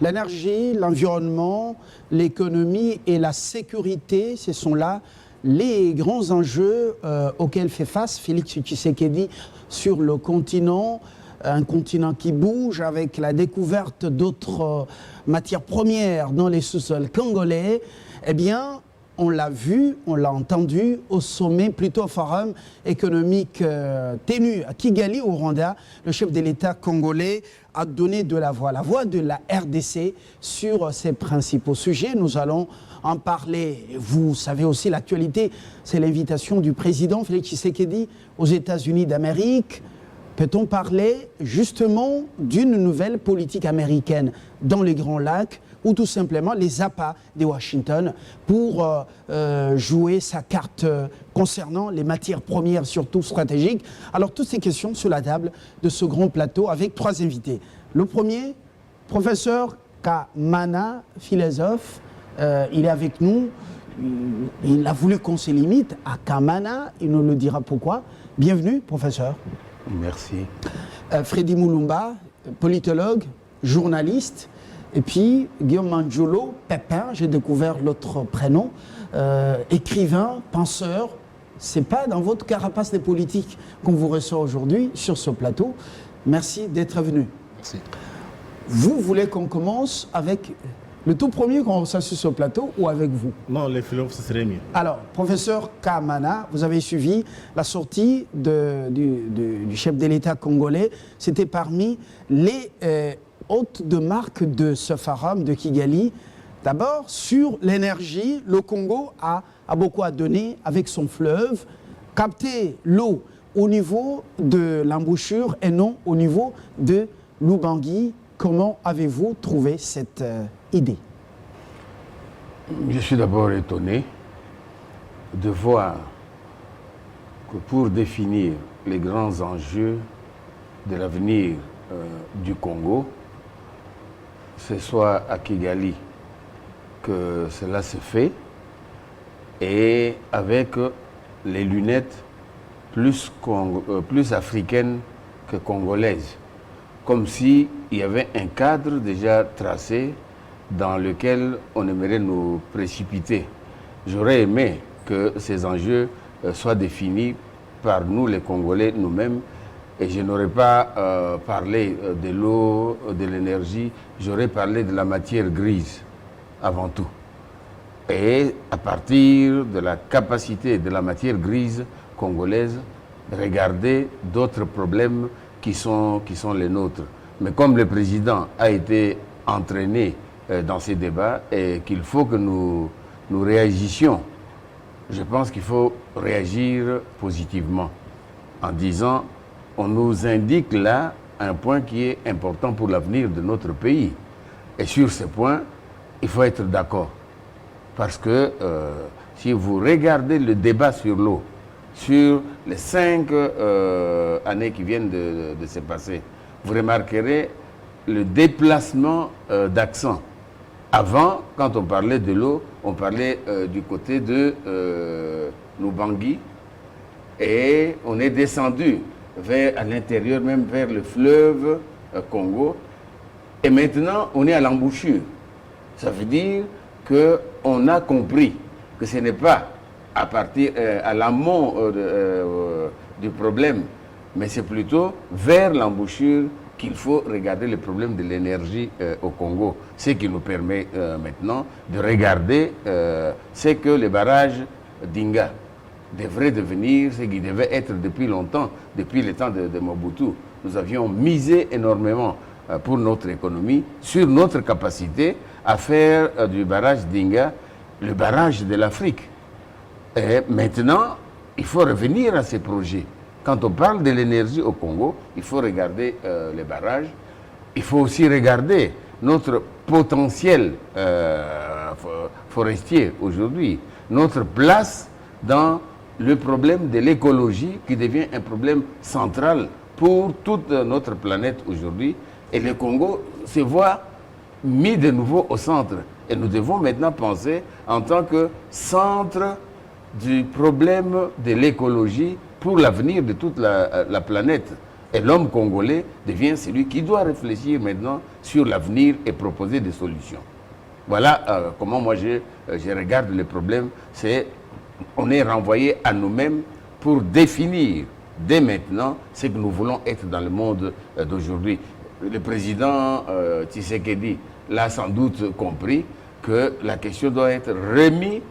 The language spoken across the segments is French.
L'énergie, l'environnement, l'économie et la sécurité, ce sont là les grands enjeux auxquels fait face Félix Tshisekedi sur le continent, un continent qui bouge avec la découverte d'autres matières premières dans les sous-sols congolais. Eh bien, on l'a vu, on l'a entendu au sommet, plutôt au forum économique tenu à Kigali, au Rwanda. Le chef de l'État congolais a donné de la voix de la RDC sur ces principaux sujets. Nous allons en parler. Vous savez aussi l'actualité, c'est l'invitation du président Félix Tshisekedi aux États-Unis d'Amérique. Peut-on parler justement d'une nouvelle politique américaine dans les Grands Lacs ou tout simplement les appâts de Washington pour jouer sa carte concernant les matières premières, surtout stratégiques. Alors, toutes ces questions sur la table de ce grand plateau avec trois invités. Le premier, professeur Kamana, philosophe, il est avec nous. Il a voulu qu'on se limite à Kamana, il nous le dira pourquoi. Bienvenue, professeur. Merci. Freddy Moulumba, politologue, journaliste. Et puis, Guillaume Manjolo, Pépin, j'ai découvert l'autre prénom, écrivain, penseur. C'est pas dans votre carapace des politiques qu'on vous reçoit aujourd'hui sur ce plateau. Merci d'être venu. Merci. Vous voulez qu'on commence avec le tout premier qu'on reçoit sur ce plateau ou avec vous? Non, les philosophes, ce serait mieux. Alors, professeur Kamana, vous avez suivi la sortie du chef de l'État congolais. C'était parmi les hôtes de marque de ce forum de Kigali. D'abord, sur l'énergie, le Congo a beaucoup à donner avec son fleuve. Capter l'eau au niveau de l'embouchure et non au niveau de l'Ubangi. Comment avez-vous trouvé cette idée? Je suis d'abord étonné de voir que pour définir les grands enjeux de l'avenir du Congo, ce soit à Kigali que cela se fait et avec les lunettes plus africaines que congolaises, comme s'il y avait un cadre déjà tracé dans lequel on aimerait nous précipiter. J'aurais aimé que ces enjeux soient définis par nous, les Congolais, nous-mêmes, et je n'aurais pas parlé de l'eau, de l'énergie, j'aurais parlé de la matière grise avant tout. Et à partir de la capacité de la matière grise congolaise, regarder d'autres problèmes qui sont les nôtres. Mais comme le président a été entraîné dans ces débats et qu'il faut que nous réagissions, je pense qu'il faut réagir positivement en disant on nous indique là un point qui est important pour l'avenir de notre pays. Et sur ce point, il faut être d'accord. Parce que si vous regardez le débat sur l'eau, sur les 5 années qui viennent de se passer, vous remarquerez le déplacement d'accent. Avant, quand on parlait de l'eau, on parlait du côté de l'Ubangi et on est descendu à l'intérieur, même vers le fleuve Congo. Et maintenant, on est à l'embouchure. Ça veut dire qu'on a compris que ce n'est pas à partir à l'amont du problème, mais c'est plutôt vers l'embouchure qu'il faut regarder le problème de l'énergie au Congo. Ce qui nous permet maintenant de regarder ce que le barrage d'Inga devrait devenir, ce qui devait être depuis longtemps, depuis le temps de Mobutu. Nous avions misé énormément pour notre économie sur notre capacité à faire du barrage d'Inga le barrage de l'Afrique. Et maintenant, il faut revenir à ces projets. Quand on parle de l'énergie au Congo, il faut regarder les barrages. Il faut aussi regarder notre potentiel forestier aujourd'hui, notre place dans le problème de l'écologie qui devient un problème central pour toute notre planète aujourd'hui. Et le Congo se voit mis de nouveau au centre. Et nous devons maintenant penser en tant que centre du problème de l'écologie pour l'avenir de toute la planète. Et l'homme congolais devient celui qui doit réfléchir maintenant sur l'avenir et proposer des solutions. Voilà comment moi je regarde le problème. On est renvoyé à nous-mêmes pour définir dès maintenant ce que nous voulons être dans le monde d'aujourd'hui. Le président Tshisekedi l'a sans doute compris que la question doit être remise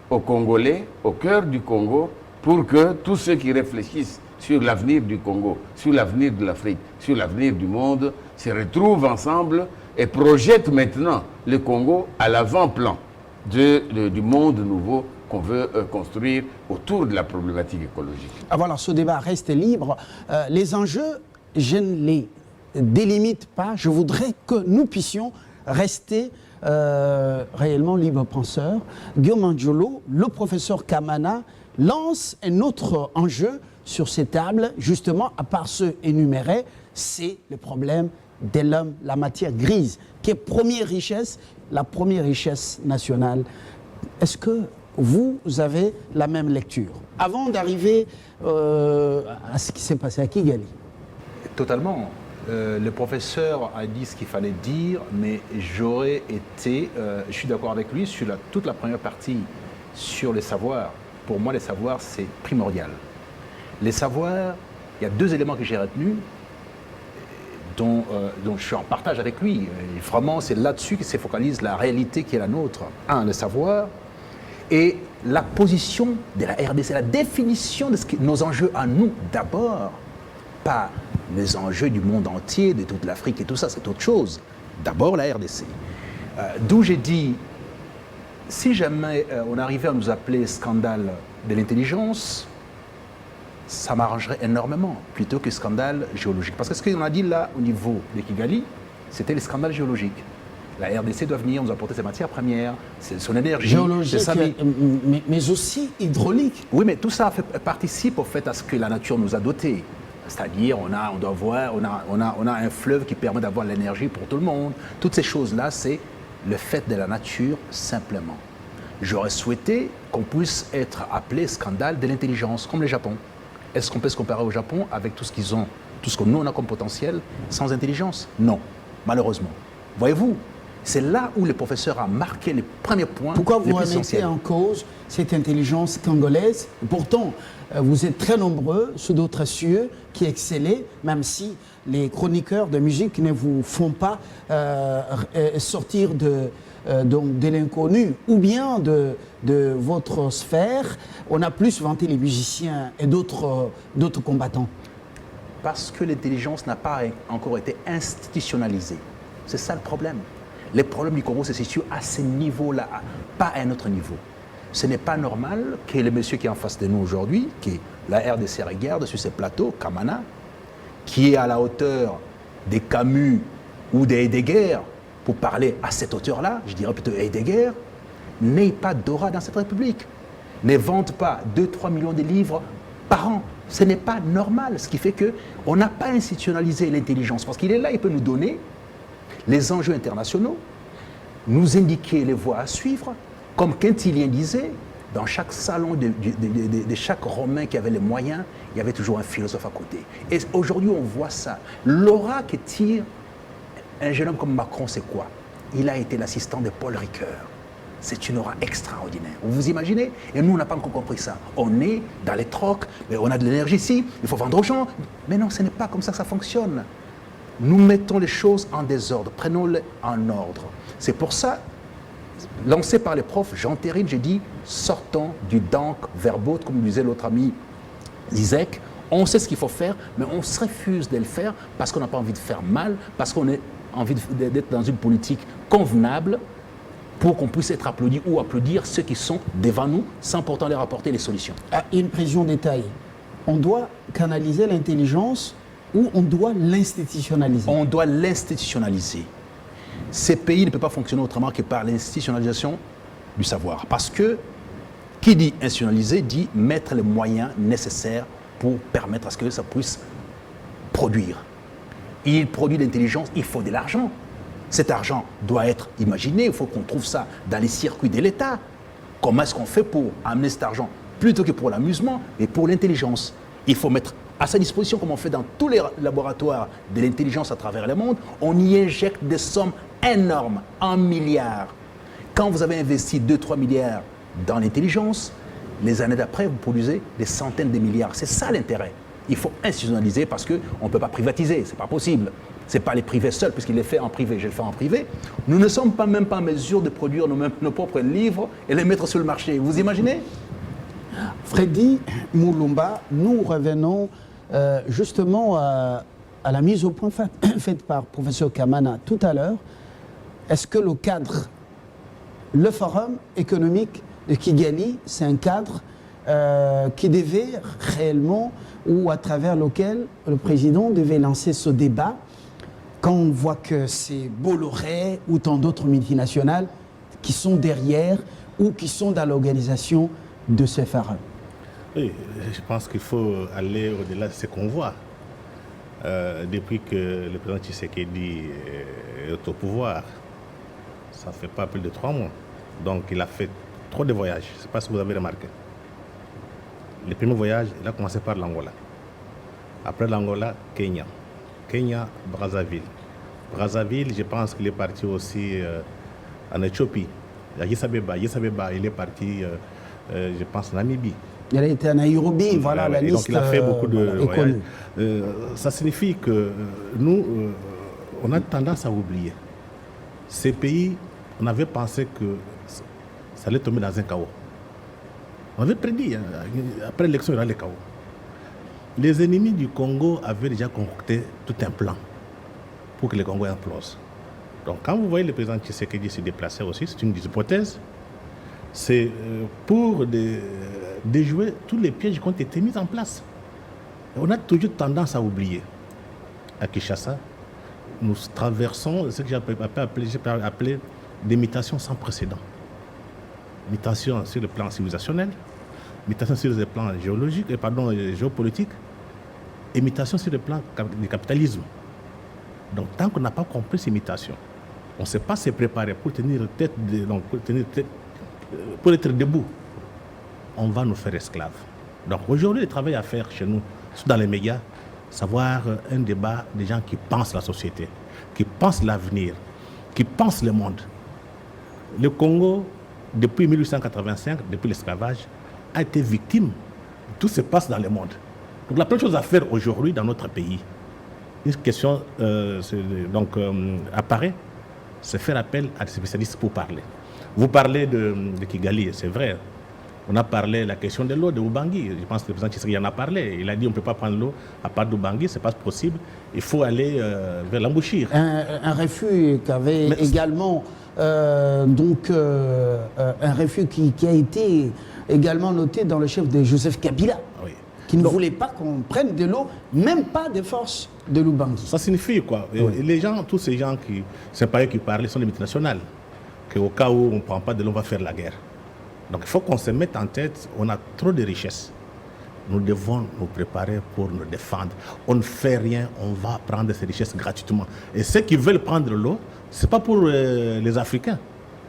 aux Congolais, au cœur du Congo, pour que tous ceux qui réfléchissent sur l'avenir du Congo, sur l'avenir de l'Afrique, sur l'avenir du monde, se retrouvent ensemble et projettent maintenant le Congo à l'avant-plan du monde nouveau qu'on veut construire autour de la problématique écologique. Ah, voilà, ce débat reste libre. Les enjeux, je ne les délimite pas. Je voudrais que nous puissions rester réellement libre penseur. Guillaume Angiolo, le professeur Kamana, lance un autre enjeu sur ces tables, justement, à part ceux énumérés, c'est le problème de l'homme, la matière grise, qui est la première richesse nationale. Est-ce que vous avez la même lecture? Avant d'arriver à ce qui s'est passé à Kigali. Totalement. Le professeur a dit ce qu'il fallait dire, mais j'aurais été, je suis d'accord avec lui sur toute la première partie sur les savoirs. Pour moi, les savoirs, c'est primordial. Les savoirs, il y a deux éléments que j'ai retenus, dont je suis en partage avec lui. Et vraiment, c'est là-dessus que se focalise la réalité qui est la nôtre. Un, le savoir, et la position de la RDC, la définition de nos enjeux à nous d'abord, pas les enjeux du monde entier, de toute l'Afrique et tout ça, c'est autre chose. D'abord la RDC. D'où j'ai dit, si jamais on arrivait à nous appeler scandale de l'intelligence, ça m'arrangerait énormément, plutôt que scandale géologique. Parce que ce qu'on a dit là, au niveau de Kigali, c'était les scandales géologiques. La RDC doit venir nous apporter ses matières premières, son énergie, géologique, mais aussi hydraulique. Oui, mais tout ça participe au fait à ce que la nature nous a dotés. C'est-à-dire, on a un fleuve qui permet d'avoir l'énergie pour tout le monde. Toutes ces choses-là, c'est le fait de la nature simplement. J'aurais souhaité qu'on puisse être appelé scandale de l'intelligence, comme le Japon. Est-ce qu'on peut se comparer au Japon avec tout ce qu'ils ont, tout ce que nous on a comme potentiel, sans intelligence? Non, malheureusement. Voyez-vous, c'est là où le professeur a marqué les premiers points. Pourquoi vous remettez en cause cette intelligence congolaise? Pourtant, vous êtes très nombreux sous d'autres cieux qui excellez, même si les chroniqueurs de musique ne vous font pas sortir de l'inconnu ou bien de votre sphère. On a plus vanté les musiciens et d'autres combattants. Parce que l'intelligence n'a pas encore été institutionnalisée. C'est ça le problème. Les problèmes du Congo se situent à ce niveau-là, pas à un autre niveau. Ce n'est pas normal que le monsieur qui est en face de nous aujourd'hui, qui est la RDC regarde sur ces plateaux, Kamana, qui est à la hauteur des Camus ou des Heidegger, pour parler à cette hauteur-là, je dirais plutôt Heidegger, n'ait pas d'aura dans cette République. Ne vende pas 2-3 millions de livres par an. Ce n'est pas normal, ce qui fait qu'on n'a pas institutionnalisé l'intelligence, parce qu'il est là, il peut nous donner les enjeux internationaux, nous indiquer les voies à suivre, comme Quintilien disait, dans chaque salon de chaque Romain qui avait les moyens, il y avait toujours un philosophe à côté. Et aujourd'hui, on voit ça. L'aura que tire un jeune homme comme Macron, c'est quoi? Il a été l'assistant de Paul Ricoeur. C'est une aura extraordinaire. Vous vous imaginez? Et nous, on n'a pas encore compris ça. On est dans les trocs, mais on a de l'énergie ici, il faut vendre aux gens. Mais non, ce n'est pas comme ça que ça fonctionne. Nous mettons les choses en désordre, prenons-les en ordre. C'est pour ça, lancé par les profs, j'entérine, j'ai dit, sortons du dank verbot, comme disait l'autre ami Zizek. On sait ce qu'il faut faire, mais on se refuse de le faire parce qu'on n'a pas envie de faire mal, parce qu'on a envie d'être dans une politique convenable pour qu'on puisse être applaudi ou applaudir ceux qui sont devant nous sans pourtant leur apporter les solutions. Ah, une précision détail. On doit canaliser l'intelligence ou on doit l'institutionnaliser? On doit l'institutionnaliser. Ces pays ne peuvent pas fonctionner autrement que par l'institutionnalisation du savoir. Parce que qui dit institutionnaliser dit mettre les moyens nécessaires pour permettre à ce que ça puisse produire. Il produit de l'intelligence, il faut de l'argent. Cet argent doit être imaginé, il faut qu'on trouve ça dans les circuits de l'État. Comment est-ce qu'on fait pour amener cet argent, plutôt que pour l'amusement, et pour l'intelligence? Il faut mettre à sa disposition, comme on fait dans tous les laboratoires de l'intelligence à travers le monde, on y injecte des sommes énormes, en milliards. Quand vous avez investi 2-3 milliards dans l'intelligence, les années d'après, vous produisez des centaines de milliards. C'est ça l'intérêt. Il faut institutionnaliser parce qu'on ne peut pas privatiser, ce n'est pas possible. Ce n'est pas les privés seuls, puisqu'il les fait en privé, je le fais en privé. Nous ne sommes même pas en mesure de produire nos propres livres et les mettre sur le marché. Vous imaginez? Freddy Mulumba, nous revenons justement à la mise au point faite par professeur Kamana tout à l'heure. Est-ce que le cadre, le forum économique de Kigali, c'est un cadre qui devait réellement, ou à travers lequel le président devait lancer ce débat, quand on voit que c'est Bolloré ou tant d'autres multinationales qui sont derrière ou qui sont dans l'organisation de ce forum? Oui, je pense qu'il faut aller au-delà de ce qu'on voit. Depuis que le président Tshisekedi est au pouvoir, ça ne fait pas plus de 3 mois. Donc il a fait trop de voyages. Je ne sais pas si vous avez remarqué. Le premier voyage, il a commencé par l'Angola. Après l'Angola, Kenya. Kenya, Brazzaville. Brazzaville, je pense qu'il est parti aussi en Éthiopie. À Addis Abeba, il est parti, je pense, en Namibie. Il a été à Nairobi, voilà la liste. Donc il a fait beaucoup de voyages. Ça signifie que nous, on a tendance à oublier. Ces pays, on avait pensé que ça allait tomber dans un chaos. On avait prédit, après l'élection, il y aura le chaos. Les ennemis du Congo avaient déjà concocté tout un plan pour que le Congo implose. Donc quand vous voyez le président Tshisekedi se déplacer aussi, c'est une hypothèse, c'est pour déjouer tous les pièges qui ont été mis en place. On a toujours tendance à oublier. À Kinshasa, nous traversons ce que j'ai appelé des mutations sans précédent. Mutation sur le plan civilisationnel, mutation sur le plan géopolitique, et mutation sur le plan du capitalisme. Donc tant qu'on n'a pas compris ces mutations, on ne sait pas se préparer pour pour être debout, on va nous faire esclaves. Donc aujourd'hui, le travail à faire chez nous, dans les médias, savoir un débat des gens qui pensent la société, qui pensent l'avenir, qui pensent le monde. Le Congo, depuis 1885, depuis l'esclavage, a été victime de tout ce qui se passe dans le monde. Donc la première chose à faire aujourd'hui dans notre pays, une question apparaît, c'est faire appel à des spécialistes pour parler. Vous parlez de Kigali, c'est vrai. On a parlé de la question de l'eau de Ubangi. Je pense que le président Tshisekedi en a parlé. Il a dit on ne peut pas prendre l'eau à part d'Ubangi, ce n'est pas possible. Il faut aller vers l'Embouchure. Un refus qu'avait également, un refus qui a été également noté dans le chef de Joseph Kabila, oui, qui ne voulait pas qu'on prenne de l'eau, même pas des forces de l'Ubangi. Ça signifie quoi? Oui. Les gens, tous ces gens qui, c'est pas eux qui parlent, sont des multinationales. Qu'au cas où on ne prend pas de l'eau, on va faire la guerre. Donc il faut qu'on se mette en tête, on a trop de richesses. Nous devons nous préparer pour nous défendre. On ne fait rien, on va prendre ces richesses gratuitement. Et ceux qui veulent prendre l'eau, ce n'est pas pour les Africains,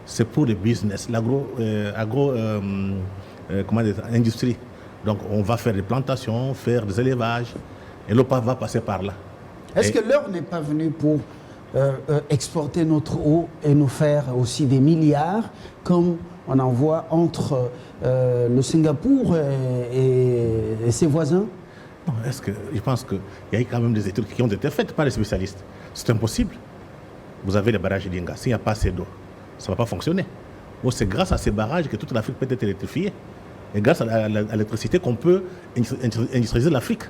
c'est pour le business, l'industrie. Donc on va faire des plantations, faire des élevages, et l'eau va passer par là. Est-ce que l'heure n'est pas venue pour exporter notre eau et nous faire aussi des milliards, comme on en voit entre le Singapour et ses voisins? Non, je pense qu'il y a quand même des études qui ont été faites par les spécialistes. C'est impossible. Vous avez les barrages d'Inga. S'il n'y a pas assez d'eau, ça ne va pas fonctionner. Bon, c'est grâce à ces barrages que toute l'Afrique peut être électrifiée. Et grâce à l'électricité qu'on peut industrialiser l'Afrique.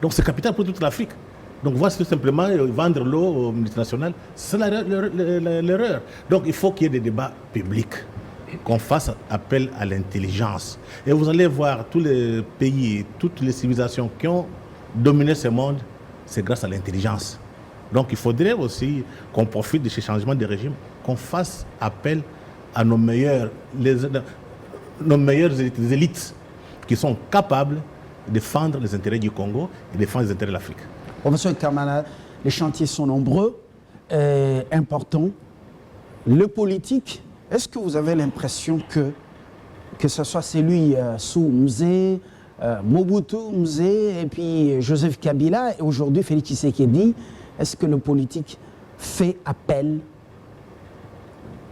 Donc c'est capital pour toute l'Afrique. Donc voici tout simplement vendre l'eau aux multinationales, c'est l'erreur. Donc il faut qu'il y ait des débats publics, qu'on fasse appel à l'intelligence. Et vous allez voir tous les pays, toutes les civilisations qui ont dominé ce monde, c'est grâce à l'intelligence. Donc il faudrait aussi qu'on profite de ces changements de régime, qu'on fasse appel à nos meilleures élites qui sont capables de défendre les intérêts du Congo et de défendre les intérêts de l'Afrique. Professeur Kamana, les chantiers sont nombreux, importants. Le politique, est-ce que vous avez l'impression que ce soit celui sous Mzee, Mobutu, Mzee et puis Joseph Kabila et aujourd'hui Félix Tshisekedi, est-ce que le politique fait appel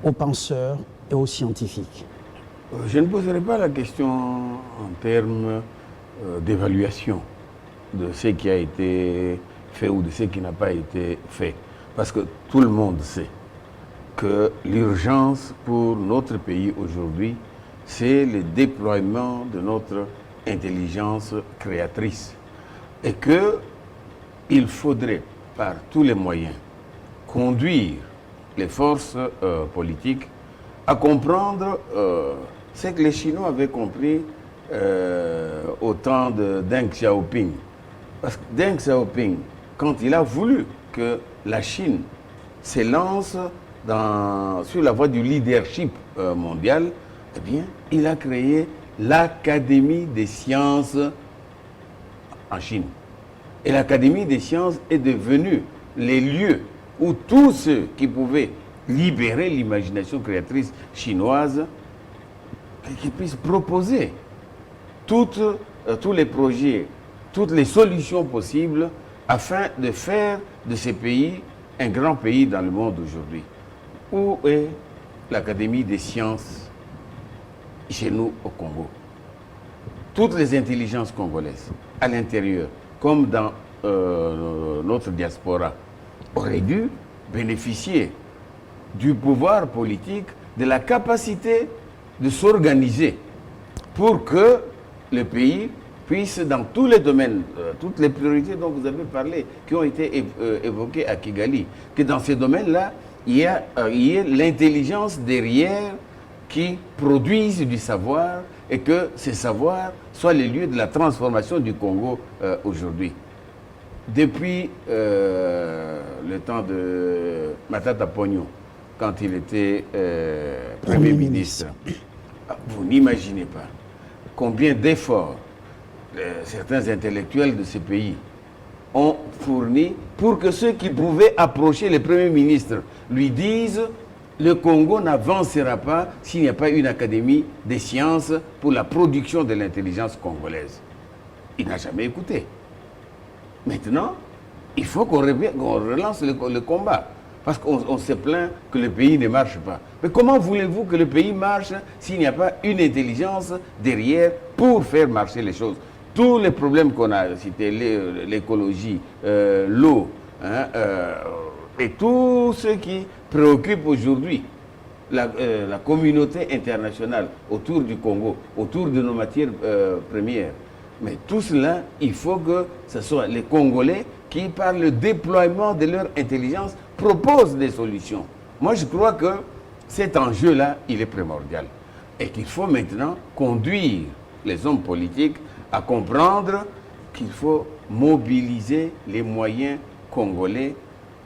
aux penseurs et aux scientifiques? Je ne poserai pas la question en termes d'évaluation de ce qui a été fait ou de ce qui n'a pas été fait. Parce que tout le monde sait que l'urgence pour notre pays aujourd'hui, c'est le déploiement de notre intelligence créatrice. Et qu'il faudrait, par tous les moyens, conduire les forces politiques à comprendre ce que les Chinois avaient compris au temps de Deng Xiaoping. Parce que Deng Xiaoping, quand il a voulu que la Chine s'élance sur la voie du leadership mondial, eh bien, il a créé l'Académie des sciences en Chine. Et l'Académie des sciences est devenue les lieux où tous ceux qui pouvaient libérer l'imagination créatrice chinoise, qu'ils puissent proposer tous les projets, toutes les solutions possibles afin de faire de ces pays un grand pays dans le monde aujourd'hui. Où est l'Académie des sciences chez nous au Congo? Toutes les intelligences congolaises, à l'intérieur, comme dans notre diaspora, auraient dû bénéficier du pouvoir politique, de la capacité de s'organiser pour que le pays puisse, dans tous les domaines, toutes les priorités dont vous avez parlé, qui ont été évoquées à Kigali, que dans ces domaines-là, il y ait l'intelligence derrière qui produise du savoir et que ces savoirs soient les lieux de la transformation du Congo aujourd'hui. Depuis le temps de Matata Pogno, quand il était Premier ministre, vous n'imaginez pas combien d'efforts certains intellectuels de ce pays ont fourni pour que ceux qui pouvaient approcher le Premier ministre lui disent « Le Congo n'avancera pas s'il n'y a pas une académie des sciences pour la production de l'intelligence congolaise. » Il n'a jamais écouté. Maintenant, il faut qu'on relance le combat. Parce qu'on se plaint que le pays ne marche pas. Mais comment voulez-vous que le pays marche s'il n'y a pas une intelligence derrière pour faire marcher les choses? Tous les problèmes qu'on a cités, l'écologie, l'eau, et tout ce qui préoccupe aujourd'hui la communauté internationale autour du Congo, autour de nos matières premières. Mais tout cela, il faut que ce soit les Congolais qui, par le déploiement de leur intelligence, proposent des solutions. Moi, je crois que cet enjeu-là, il est primordial. Et qu'il faut maintenant conduire les hommes politiques à comprendre qu'il faut mobiliser les moyens congolais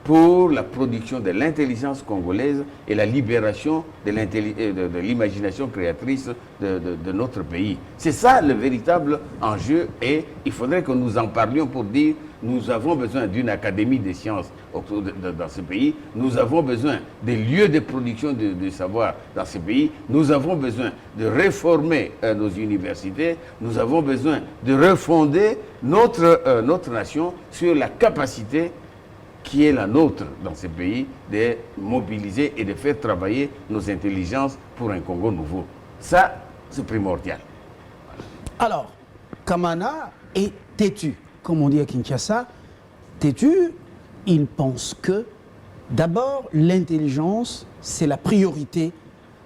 pour la production de l'intelligence congolaise et la libération de l'imagination créatrice de notre pays. C'est ça le véritable enjeu et il faudrait que nous en parlions pour dire nous avons besoin d'une académie des sciences dans ce pays, nous avons besoin des lieux de production de savoir dans ce pays, nous avons besoin de réformer nos universités, nous avons besoin de refonder notre nation sur la capacité qui est la nôtre dans ce pays, de mobiliser et de faire travailler nos intelligences pour un Congo nouveau. Ça, c'est primordial. Alors, Kamana est têtu, comme on dit à Kinshasa. Têtu, il pense que, d'abord, l'intelligence, c'est la priorité.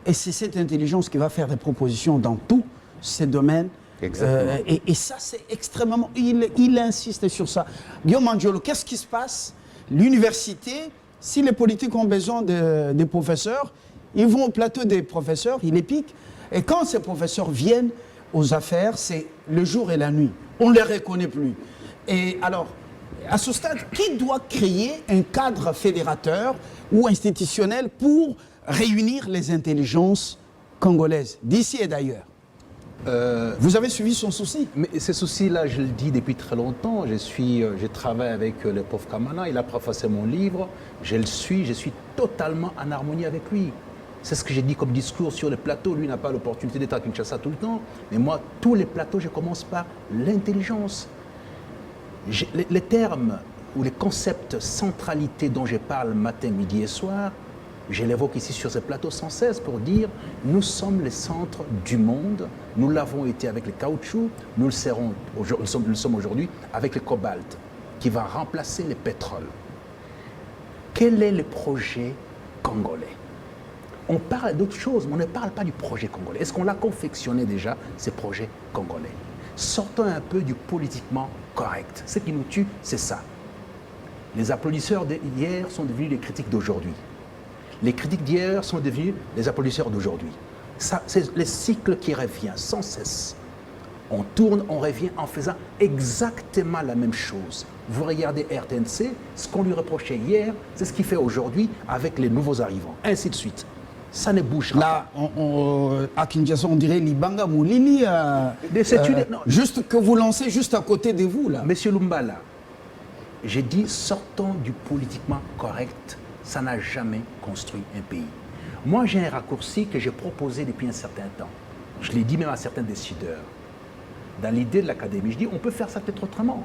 Et c'est cette intelligence qui va faire des propositions dans tous ces domaines. Et ça, c'est extrêmement... Il insiste sur ça. Guillaume Angiolo, qu'est-ce qui se passe? L'université, si les politiques ont besoin des professeurs, ils vont au plateau des professeurs, ils les piquent. Et quand ces professeurs viennent aux affaires, c'est le jour et la nuit. On ne les reconnaît plus. Et alors, à ce stade, qui doit créer un cadre fédérateur ou institutionnel pour réunir les intelligences congolaises, d'ici et d'ailleurs? Vous avez suivi son souci? Mais ce souci-là, je le dis depuis très longtemps. Je travaille avec le prof Kamana, il a préfacé mon livre, je le suis, je suis totalement en harmonie avec lui. C'est ce que j'ai dit comme discours sur les plateaux. Lui n'a pas l'opportunité d'être à Kinshasa tout le temps. Mais moi, tous les plateaux, je commence par l'intelligence. Les termes ou les concepts centralité dont je parle matin, midi et soir, je l'évoque ici sur ces plateaux sans cesse pour dire nous sommes les centres du monde. Nous l'avons été avec le caoutchouc, nous le sommes aujourd'hui avec le cobalt qui va remplacer le pétrole. Quel est le projet congolais? On parle d'autre chose, mais on ne parle pas du projet congolais. Est-ce qu'on l'a confectionné déjà, ces projets congolais? Sortons un peu du politiquement correct. Ce qui nous tue, c'est ça. Les applaudisseurs d'hier sont devenus les critiques d'aujourd'hui. Les critiques d'hier sont devenus les applaudisseurs d'aujourd'hui. C'est le cycle qui revient sans cesse. On tourne, on revient en faisant exactement la même chose. Vous regardez RTNC, ce qu'on lui reprochait hier, c'est ce qu'il fait aujourd'hui avec les nouveaux arrivants, ainsi de suite. Ça ne bouge pas. Là, à Kinshasa, on dirait Libanga Moulili. Juste que vous lancez juste à côté de vous, là. Monsieur Lumbala, j'ai dit sortons du politiquement correct. Ça n'a jamais construit un pays. Moi, j'ai un raccourci que j'ai proposé depuis un certain temps. Je l'ai dit même à certains décideurs. Dans l'idée de l'académie, je dis on peut faire ça peut-être autrement.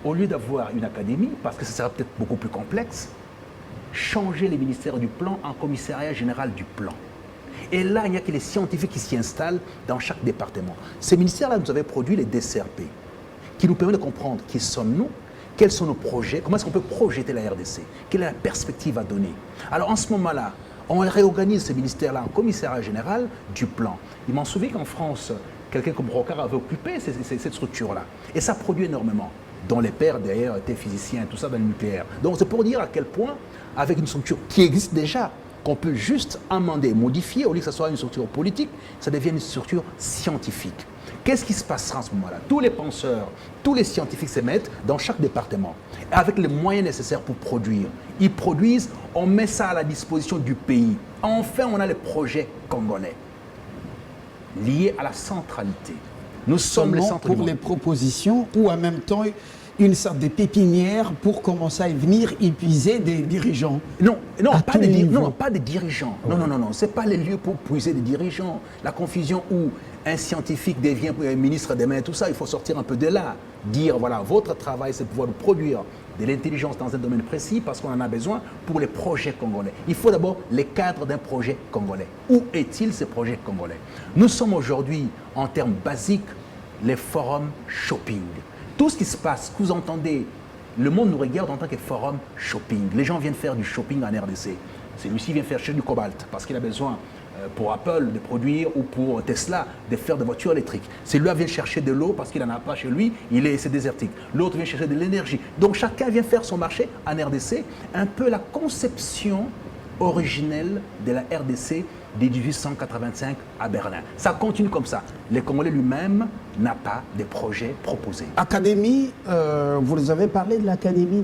Au lieu d'avoir une académie, parce que ce sera peut-être beaucoup plus complexe, changer les ministères du plan en commissariat général du plan. Et là, il n'y a que les scientifiques qui s'y installent dans chaque département. Ces ministères-là nous avaient produit les DCRP, qui nous permettent de comprendre qui sommes-nous, quels sont nos projets, comment est-ce qu'on peut projeter la RDC, quelle est la perspective à donner. Alors en ce moment-là, on réorganise ces ministères-là en commissariat général du plan. Il m'en souvient qu'en France, quelqu'un comme Rocard avait occupé cette structure-là. Et ça produit énormément, dont les pères d'ailleurs étaient physiciens, tout ça dans le nucléaire. Donc c'est pour dire à quel point, avec une structure qui existe déjà, qu'on peut juste amender, modifier, au lieu que ce soit une structure politique, ça devient une structure scientifique. Qu'est-ce qui se passera en ce moment-là? Tous les penseurs, tous les scientifiques se mettent dans chaque département, avec les moyens nécessaires pour produire. Ils produisent, on met ça à la disposition du pays. Enfin, on a les projets congolais liés à la centralité. Nous sommes les centres pour les propositions ou en même temps une sorte de pépinière pour commencer à venir épuiser des dirigeants. Non, pas des dirigeants. Ouais. Non, ce n'est pas les lieux pour puiser des dirigeants. La confusion où un scientifique devient ministre demain, tout ça, il faut sortir un peu de là. Dire, voilà, votre travail, c'est de pouvoir produire de l'intelligence dans un domaine précis parce qu'on en a besoin pour les projets congolais. Il faut d'abord les cadres d'un projet congolais. Où est-il ce projet congolais? Nous sommes aujourd'hui, en termes basiques, les forums shopping. Tout ce qui se passe, que vous entendez, le monde nous regarde en tant que forum shopping. Les gens viennent faire du shopping en RDC. Celui-ci vient faire chercher du cobalt parce qu'il a besoin pour Apple de produire ou pour Tesla de faire des voitures électriques. Celui-là vient chercher de l'eau parce qu'il n'en a pas chez lui, c'est désertique. L'autre vient chercher de l'énergie. Donc chacun vient faire son marché en RDC, un peu la conception originelle de la RDC de 1885 à Berlin. Ça continue comme ça. Les Congolais lui-même n'a pas de projets proposés. Académie, vous avez parlé de l'Académie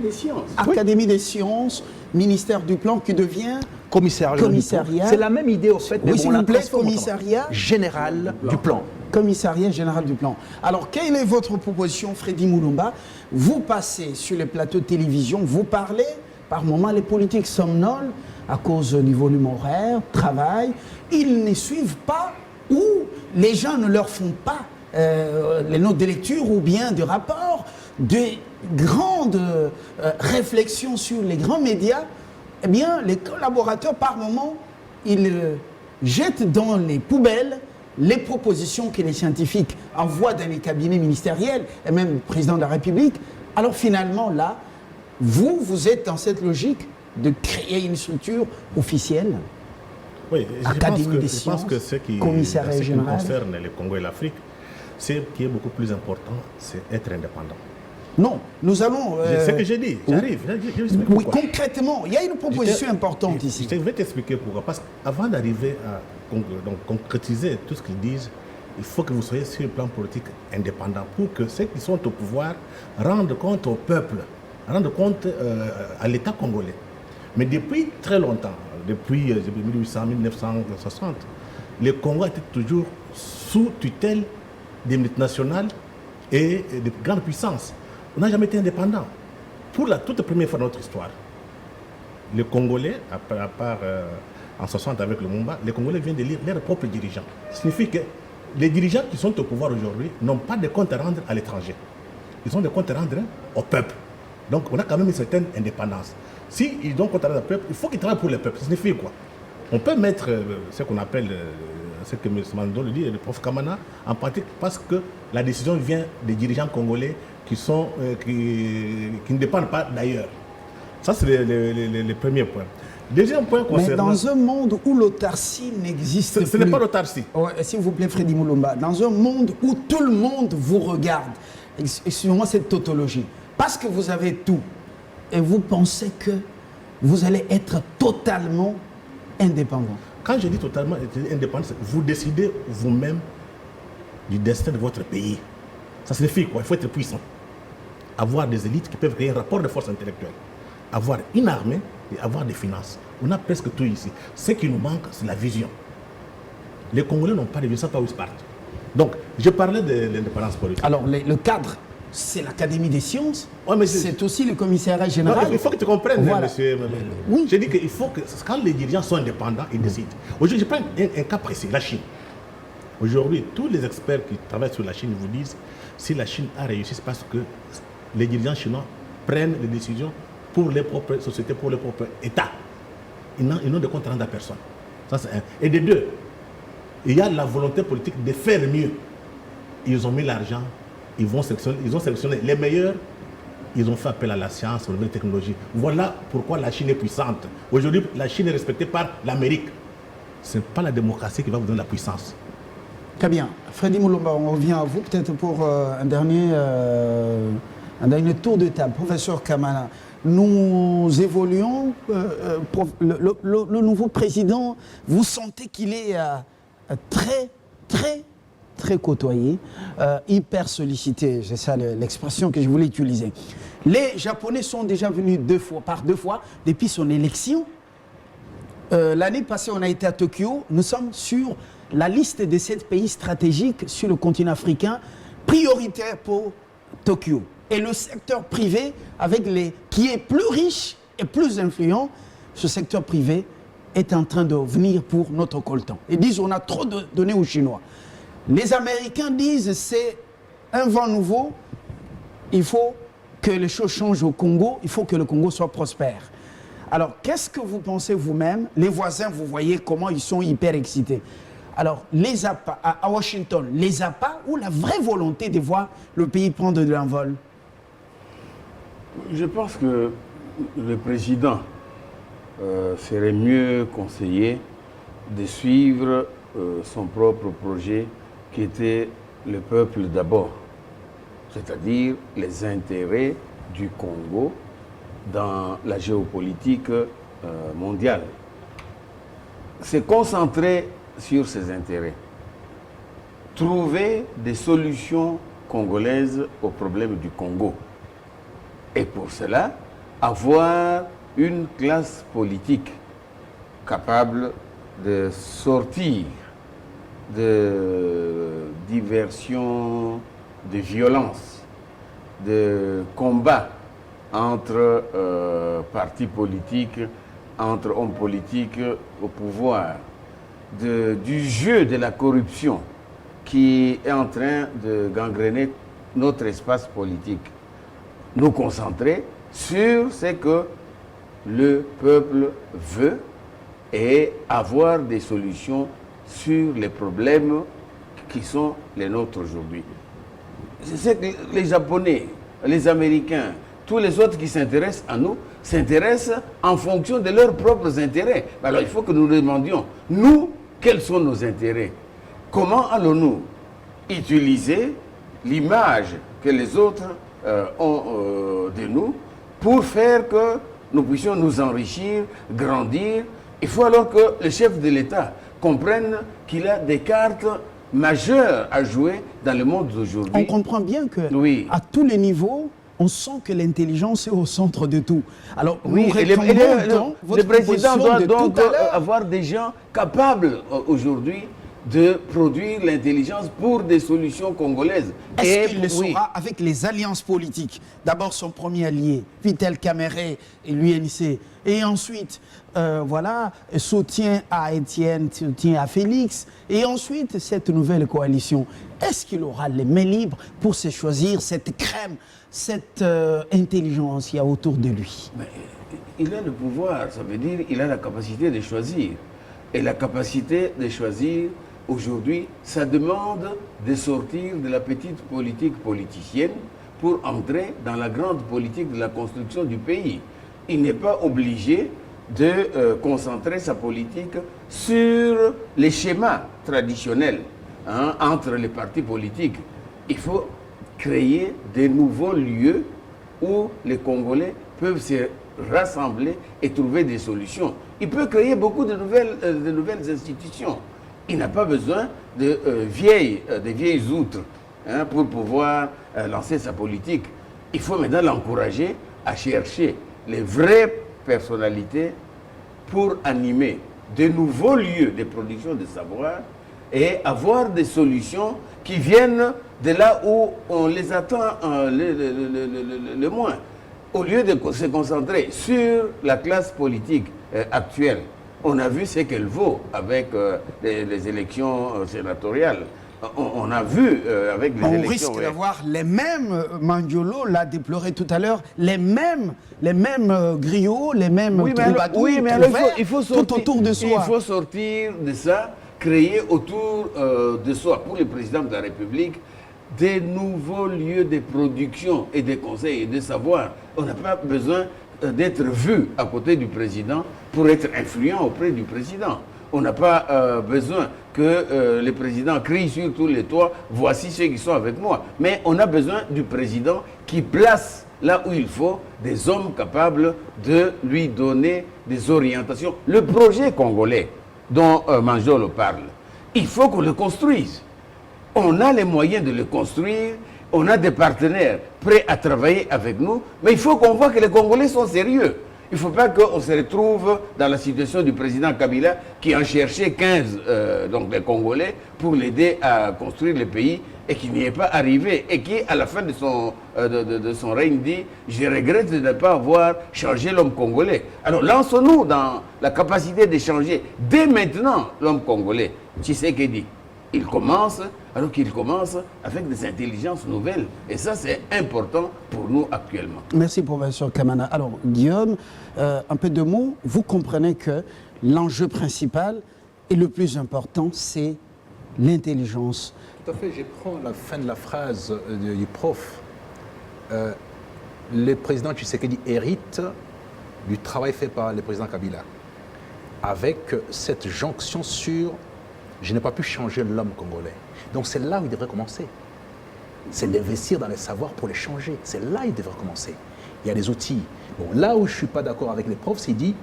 des sciences. Académie des sciences, ministère du plan qui devient commissariat. C'est la même idée au fait. Oui, s'il vous plaît, commissariat général du plan. Commissariat général du plan. Alors, quelle est votre proposition, Freddy Mulumba? Vous passez sur les plateaux de télévision, vous parlez, par moments, les politiques somnolent à cause du volume horaire, travail. Ils ne suivent pas ou les gens ne leur font pas les notes de lecture ou bien de rapports, de grandes réflexions sur les grands médias. Eh bien, les collaborateurs, par moment, ils jettent dans les poubelles les propositions que les scientifiques envoient dans les cabinets ministériels et même le président de la République. Alors finalement, là, vous êtes dans cette logique de créer une structure officielle. Oui, Académie des sciences, je pense que ce qui concerne le Congo et l'Afrique, ce qui est beaucoup plus important, c'est être indépendant. Non, nous allons... C'est ce que j'ai dit, j'arrive. Oui, concrètement, il y a une proposition importante ici. Je vais t'expliquer pourquoi. Parce qu'avant d'arriver à concrétiser tout ce qu'ils disent, il faut que vous soyez sur le plan politique indépendant pour que ceux qui sont au pouvoir rendent compte au peuple, rendent compte à l'État congolais. Mais depuis très longtemps, depuis 1800-1960, le Congo était toujours sous tutelle des multinationales et des grandes puissances. On n'a jamais été indépendant. Pour la toute première fois de notre histoire, les Congolais, à part en 60 avec le Mumba, les Congolais viennent d'élire leurs propres dirigeants. Ça signifie que les dirigeants qui sont au pouvoir aujourd'hui n'ont pas de compte à rendre à l'étranger. Ils ont des comptes à rendre au peuple. Donc on a quand même une certaine indépendance. S'ils ont compte à rendre au peuple, il faut qu'ils travaillent pour le peuple. Ça signifie quoi? On peut mettre ce qu'on appelle, ce que M. Mando le dit, le prof Kamana, en pratique parce que la décision vient des dirigeants congolais qui ne dépendent pas d'ailleurs. Ça, c'est le premier point. Deuxième point concernant... Mais dans un monde où l'autarcie n'existe plus... Ce n'est pas l'autarcie. Ouais, s'il vous plaît, Freddy Moulomba, dans un monde où tout le monde vous regarde, excusez-moi cette tautologie, parce que vous avez tout, et vous pensez que vous allez être totalement indépendant. Quand je dis totalement indépendant, vous décidez vous-même du destin de votre pays. Ça signifie quoi? Il faut être puissant. Avoir des élites qui peuvent créer un rapport de force intellectuelle. Avoir une armée et avoir des finances. On a presque tout ici. Ce qui nous manque, c'est la vision. Les Congolais n'ont pas de vision, ça pas où ils partent. Donc, je parlais de l'indépendance politique. Alors, le cadre, c'est l'Académie des sciences, ouais, c'est aussi le commissariat général. Non, il faut que tu comprennes, voilà. monsieur. Oui. Je dis qu'il faut que, quand les dirigeants sont indépendants, ils décident. Aujourd'hui, je prends un cas précis, la Chine. Aujourd'hui, tous les experts qui travaillent sur la Chine vous disent si la Chine a réussi, c'est parce que les dirigeants chinois prennent des décisions pour les propres sociétés, pour les propres États. Ils n'ont de compte à rendre à personne. Ça, c'est un. Et de deux, il y a la volonté politique de faire mieux. Ils ont mis l'argent, ils ont sélectionné les meilleurs, ils ont fait appel à la science, aux nouvelles technologies. Voilà pourquoi la Chine est puissante. Aujourd'hui, la Chine est respectée par l'Amérique. Ce n'est pas la démocratie qui va vous donner la puissance. Très bien. Freddy Moulomba, on revient à vous peut-être pour un dernier tour de table. Professeur Kamana, nous évoluons. Le nouveau président, vous sentez qu'il est très côtoyé, hyper sollicité. C'est ça l'expression que je voulais utiliser. Les Japonais sont déjà venus par deux fois depuis son élection. L'année passée, on a été à Tokyo. Nous sommes sur la liste des 7 pays stratégiques sur le continent africain, prioritaire pour Tokyo. Et le secteur privé, qui est plus riche et plus influent, ce secteur privé est en train de venir pour notre coltan. Ils disent on a trop donné aux Chinois. Les Américains disent c'est un vent nouveau, il faut que les choses changent au Congo, il faut que le Congo soit prospère. Alors, qu'est-ce que vous pensez vous-même? Les voisins, vous voyez comment ils sont hyper excités. Alors, les appâts à Washington, les appâts ou la vraie volonté de voir le pays prendre de l'envol? Je pense que le président serait mieux conseillé de suivre son propre projet qui était le peuple d'abord, c'est-à-dire les intérêts du Congo dans la géopolitique mondiale. Se concentrer sur ses intérêts, trouver des solutions congolaises aux problèmes du Congo. Et pour cela, avoir une classe politique capable de sortir de diversion, de violence, de combat entre partis politiques, entre hommes politiques au pouvoir, du jeu de la corruption qui est en train de gangréner notre espace politique. Nous concentrer sur ce que le peuple veut et avoir des solutions sur les problèmes qui sont les nôtres aujourd'hui. C'est que les Japonais, les Américains, tous les autres qui s'intéressent à nous, s'intéressent en fonction de leurs propres intérêts. Alors il faut que nous demandions, nous, quels sont nos intérêts? Comment allons-nous utiliser l'image que les autres ont de nous pour faire que nous puissions nous enrichir, grandir? Il faut alors que le chef de l'État comprenne qu'il a des cartes majeures à jouer dans le monde d'aujourd'hui. On comprend bien que à tous les niveaux, on sent que l'intelligence est au centre de tout. Alors, oui, le président doit donc avoir des gens capables aujourd'hui de produire l'intelligence pour des solutions congolaises. Est-ce qu'il le saura avec les alliances politiques? D'abord son premier allié, Vital Kamerhe et l'UNC. Et ensuite, voilà, soutien à Étienne, soutien à Félix. Et ensuite, cette nouvelle coalition. Est-ce qu'il aura les mains libres pour se choisir cette crème, cette intelligence qu'il y a autour de lui? Mais il a le pouvoir, ça veut dire qu'il a la capacité de choisir. Et la capacité de choisir, aujourd'hui, ça demande de sortir de la petite politique politicienne pour entrer dans la grande politique de la construction du pays. Il n'est pas obligé de concentrer sa politique sur les schémas traditionnels entre les partis politiques. Il faut créer de nouveaux lieux où les Congolais peuvent se rassembler et trouver des solutions. Il peut créer beaucoup de nouvelles institutions. Il n'a pas besoin de vieilles outres pour pouvoir lancer sa politique. Il faut maintenant l'encourager à chercher les vraies personnalités pour animer de nouveaux lieux de production de savoir et avoir des solutions qui viennent de là où on les attend le moins. Au lieu de se concentrer sur la classe politique actuelle, on a vu ce qu'elle vaut avec les élections sénatoriales. On a vu avec les élections... On risque d'avoir les mêmes, Mandiolo l'a déploré tout à l'heure, les mêmes griots, les mêmes troubadours, oui, mais alors il faut sortir, tout autour de soi. Il faut sortir de ça, créer autour de soi, pour le président de la République, des nouveaux lieux de production et de conseils et de savoir. On n'a pas besoin d'être vu à côté du président pour être influent auprès du président. On n'a pas besoin que le président crie sur tous les toits, voici ceux qui sont avec moi. Mais on a besoin du président qui place là où il faut des hommes capables de lui donner des orientations. Le projet congolais dont Manjolo parle, il faut qu'on le construise. On a les moyens de le construire, on a des partenaires prêts à travailler avec nous, mais il faut qu'on voit que les Congolais sont sérieux. Il ne faut pas qu'on se retrouve dans la situation du président Kabila qui en cherchait 15 donc des Congolais pour l'aider à construire le pays et qui n'y est pas arrivé et qui, à la fin de son règne, dit « Je regrette de ne pas avoir changé l'homme congolais ». Alors lançons-nous dans la capacité de changer dès maintenant l'homme congolais. Tshisekedi, il commence, alors qu'il commence avec des intelligences nouvelles. Et ça, c'est important pour nous actuellement. Merci, professeur Kamana. Alors, Guillaume, un peu de mots. Vous comprenez que l'enjeu principal et le plus important, c'est l'intelligence. Tout à fait. Je prends la fin de la phrase du prof. Le président Tshisekedi hérite du travail fait par le président Kabila, avec cette jonction sur « je n'ai pas pu changer l'homme congolais ». Donc c'est là où il devrait commencer. C'est d'investir dans les savoirs pour les changer. C'est là où il devrait commencer. Il y a des outils. Bon, là où je ne suis pas d'accord avec les profs, c'est dit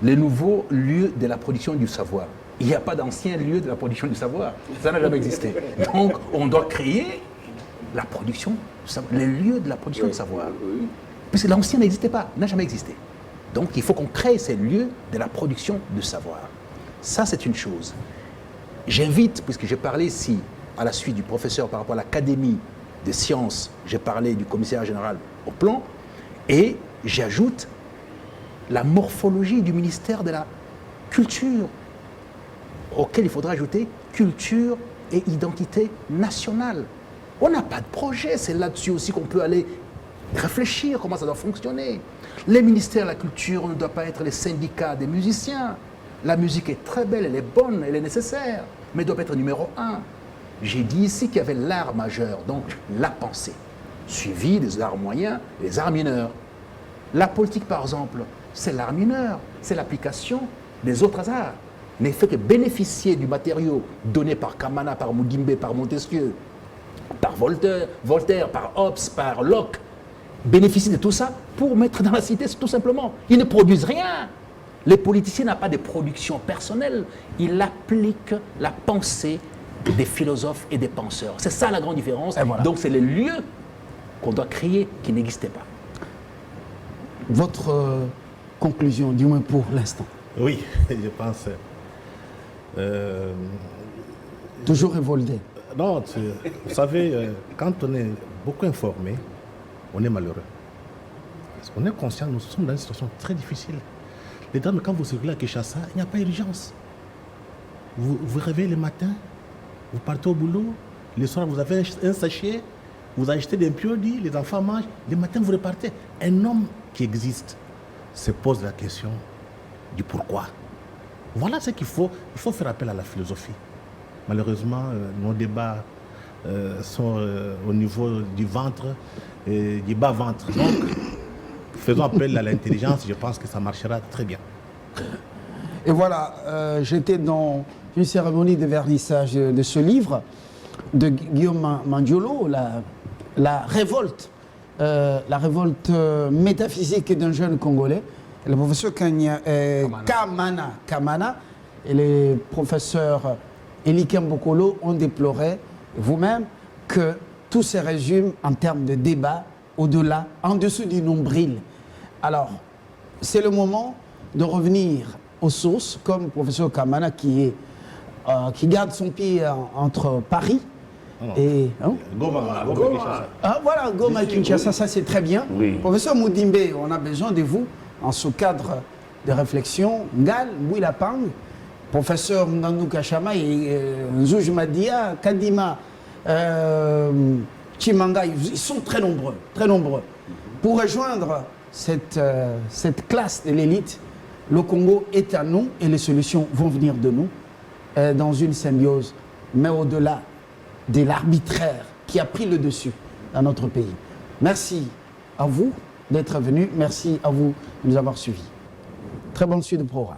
les nouveaux lieux de la production du savoir. Il n'y a pas d'anciens lieux de la production du savoir. Ça n'a jamais existé. Donc on doit créer la production du savoir, les lieux de la production du savoir. Puisque l'ancien n'existait pas, n'a jamais existé. Donc il faut qu'on crée ces lieux de la production du savoir. Ça, c'est une chose. J'invite, puisque j'ai parlé ici, à la suite du professeur par rapport à l'Académie des sciences, j'ai parlé du commissaire général au plan, et j'ajoute la morphologie du ministère de la culture, auquel il faudra ajouter culture et identité nationale. On n'a pas de projet, c'est là-dessus aussi qu'on peut aller réfléchir comment ça doit fonctionner. Les ministères de la culture ne doivent pas être les syndicats des musiciens. La musique est très belle, elle est bonne, elle est nécessaire, mais doit être numéro 1. J'ai dit ici qu'il y avait l'art majeur, donc la pensée, suivi des arts moyens et des arts mineurs. La politique, par exemple, c'est l'art mineur, c'est l'application des autres arts. Mais il fait que bénéficier du matériau donné par Kamana, par Mugimbe, par Montesquieu, par Voltaire, par Hobbes, par Locke, bénéficier de tout ça pour mettre dans la cité, tout simplement. Ils ne produisent rien. Les politiciens n'ont pas de production personnelle. Ils appliquent la pensée des philosophes et des penseurs. C'est ça la grande différence. Voilà. Donc c'est les lieux qu'on doit créer qui n'existaient pas. Votre conclusion, du moins pour l'instant. Oui, je pense. toujours révolté. Non, vous savez, quand on est beaucoup informé, on est malheureux. Parce qu'on est conscient, nous sommes dans une situation très difficile. Les dames, quand vous circulez à Kinshasa, il n'y a pas d'urgence. Vous vous réveillez le matin, vous partez au boulot, le soir vous avez un sachet, vous achetez des piodis, les enfants mangent, le matin vous repartez. Un homme qui existe se pose la question du pourquoi. Voilà ce qu'il faut. Il faut faire appel à la philosophie. Malheureusement, nos débats sont au niveau du ventre et du bas-ventre. Donc, faisons appel à l'intelligence, je pense que ça marchera très bien. Et voilà, j'étais dans une cérémonie de vernissage de ce livre de Guillaume Mandiolo, la révolte métaphysique d'un jeune Congolais. Le professeur Kamana et les professeurs Elikem Bokolo ont déploré, vous-même, que tout se résume en termes de débat au-delà, en dessous du nombril. Alors, c'est le moment de revenir aux sources, comme le professeur Kamana qui garde son pied entre Paris et... Goma, voilà, Goma et Kinshasa, ça c'est très bien. Oui. Professeur Moudimbe, on a besoin de vous en ce cadre de réflexion. Ngal, Mouilapang, professeur Ngandou Kachama et Nzouj Madia, Kadima, Chimanga, ils sont très nombreux, très nombreux. Pour rejoindre cette classe de l'élite, le Congo est à nous et les solutions vont venir de nous dans une symbiose, mais au-delà de l'arbitraire qui a pris le dessus dans notre pays. Merci à vous d'être venus, merci à vous de nous avoir suivis. Très bonne suite de programme.